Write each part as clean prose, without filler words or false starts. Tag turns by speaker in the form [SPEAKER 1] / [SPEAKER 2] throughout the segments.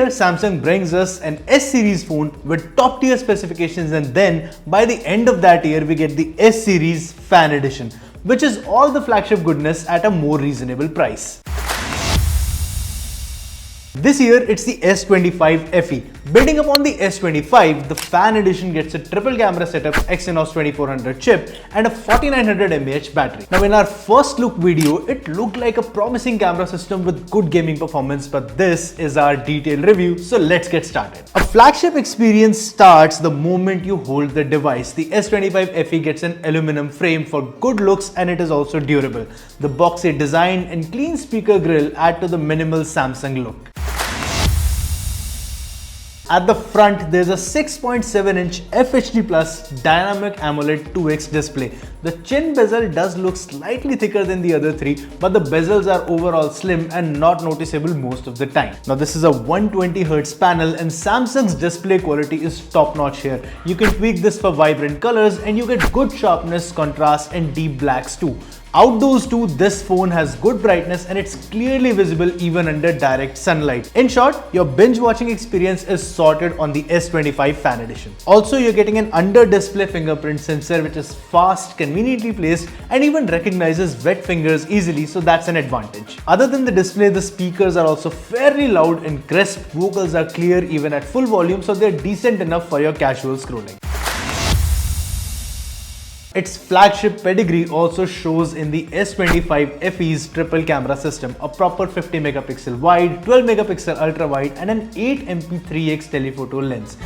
[SPEAKER 1] year, Samsung brings us an S series phone with top tier specifications, and then by the end of that year, we get the S series Fan Edition, which is all the flagship goodness at a more reasonable price. This year, it's the S25 FE. Building upon the S25, the Fan Edition gets a triple camera setup, Exynos 2400 chip and a 4900 mAh battery. Now in our first look video, it looked like a promising camera system with good gaming performance, but this is our detailed review, so let's get started. A flagship experience starts the moment you hold the device. The S25 FE gets an aluminum frame for good looks and it is also durable. The boxy design and clean speaker grille add to the minimal Samsung look. At the front, there's a 6.7-inch FHD Plus Dynamic AMOLED 2X display. The chin bezel does look slightly thicker than the other three, but the bezels are overall slim and not noticeable most of the time. Now this is a 120Hz panel and Samsung's display quality is top-notch here. You can tweak this for vibrant colors and you get good sharpness, contrast and deep blacks too. Outdoors too, this phone has good brightness and it's clearly visible even under direct sunlight. In short, your binge watching experience is sorted on the S25 Fan Edition. Also, you're getting an under-display fingerprint sensor which is fast, conveniently placed and even recognizes wet fingers easily, so that's an advantage. Other than the display, the speakers are also fairly loud and crisp. Vocals are clear even at full volume, so they're decent enough for your casual scrolling. Its flagship pedigree also shows in the S25 FE's triple camera system, a proper 50 megapixel wide, 12 megapixel ultra wide and an 8MP 3x telephoto lens.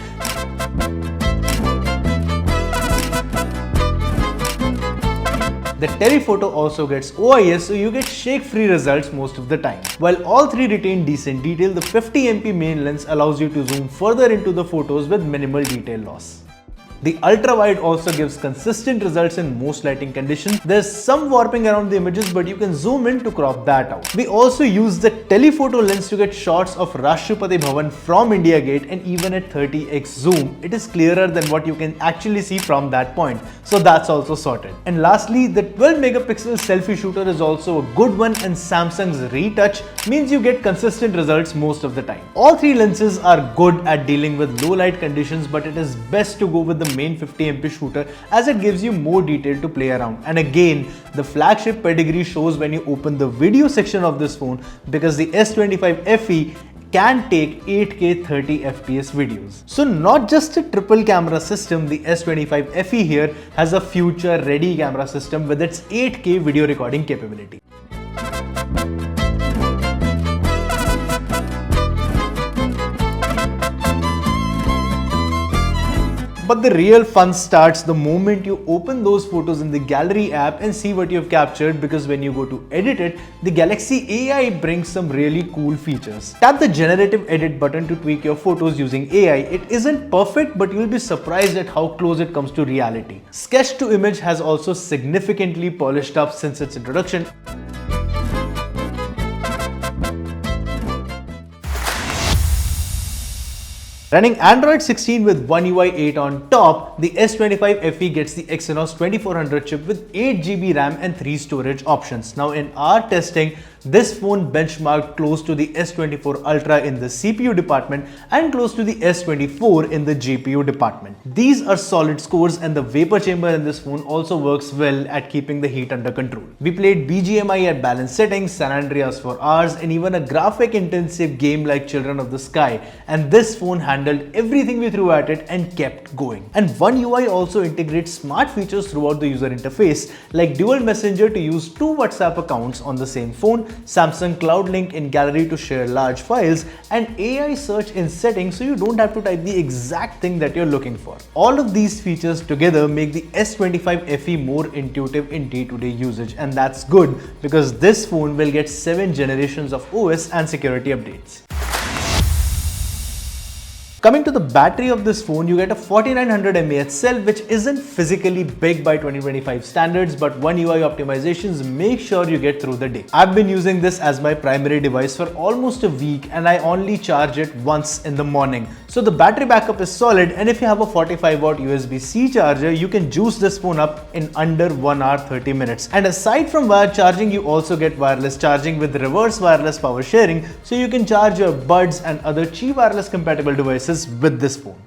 [SPEAKER 1] The telephoto also gets OIS, so you get shake-free results most of the time. While all three retain decent detail, the 50MP main lens allows you to zoom further into the photos with minimal detail loss. The ultra-wide also gives consistent results in most lighting conditions. There's some warping around the images, but you can zoom in to crop that out. We also use the telephoto lens to get shots of Rashtrapati Bhavan from India Gate, and even at 30x zoom, it is clearer than what you can actually see from that point. So that's also sorted. And lastly, the 12 megapixel selfie shooter is also a good one, and Samsung's retouch means you get consistent results most of the time. All three lenses are good at dealing with low light conditions, but it is best to go with the main 50MP shooter as it gives you more detail to play around. And again, the flagship pedigree shows when you open the video section of this phone, because the S25 FE can take 8K 30fps videos. So not just a triple camera system, the S25 FE here has a future ready camera system with its 8K video recording capability. But the real fun starts the moment you open those photos in the Gallery app and see what you've captured, because when you go to edit it, the Galaxy AI brings some really cool features. Tap the generative edit button to tweak your photos using AI. It isn't perfect, but you'll be surprised at how close it comes to reality. Sketch to image has also significantly polished up since its introduction. Running Android 16 with One UI 8 on top, the S25 FE gets the Exynos 2400 chip with 8GB RAM and 3 storage options. Now in our testing, this phone benchmarked close to the S24 Ultra in the CPU department and close to the S24 in the GPU department. These are solid scores, and the vapor chamber in this phone also works well at keeping the heat under control. We played BGMI at balanced settings, San Andreas for hours, and even a graphic intensive game like Children of the Sky, and this phone handled everything we threw at it and kept going. And One UI also integrates smart features throughout the user interface, like dual messenger to use 2 WhatsApp accounts on the same phone, Samsung Cloud Link in Gallery to share large files, and AI search in settings so you don't have to type the exact thing that you're looking for. All of these features together make the S25 FE more intuitive in day-to-day usage, and that's good because this phone will get 7 generations of OS and security updates. Coming to the battery of this phone, you get a 4900 mAh cell, which isn't physically big by 2025 standards, but One UI optimizations make sure you get through the day. I've been using this as my primary device for almost a week, and I only charge it once in the morning. So the battery backup is solid, and if you have a 45 watt USB-C charger, you can juice this phone up in under 1 hour 30 minutes. And aside from wired charging, you also get wireless charging with reverse wireless power sharing, so you can charge your buds and other Qi wireless compatible devices with this phone.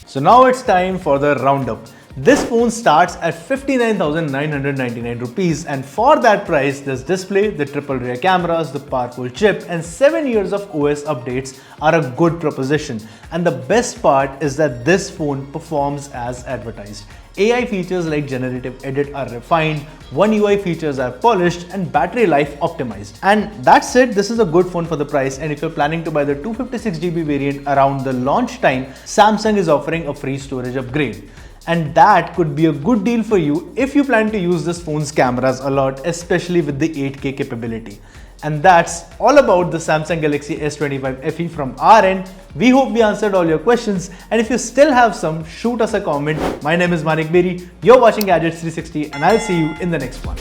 [SPEAKER 1] So now it's time for the roundup. This phone starts at 59,999 rupees, and for that price, this display, the triple rear cameras, the powerful chip and 7 years of OS updates are a good proposition. And the best part is that this phone performs as advertised. AI features like generative edit are refined, One UI features are polished, and battery life optimized. And that's it, this is a good phone for the price, and if you're planning to buy the 256GB variant around the launch time, Samsung is offering a free storage upgrade. And that could be a good deal for you if you plan to use this phone's cameras a lot, especially with the 8K capability. And that's all about the Samsung Galaxy S25 FE from our end. We hope we answered all your questions, and if you still have some, shoot us a comment. My name is Manik Beri, you're watching Gadgets 360, and I'll see you in the next one.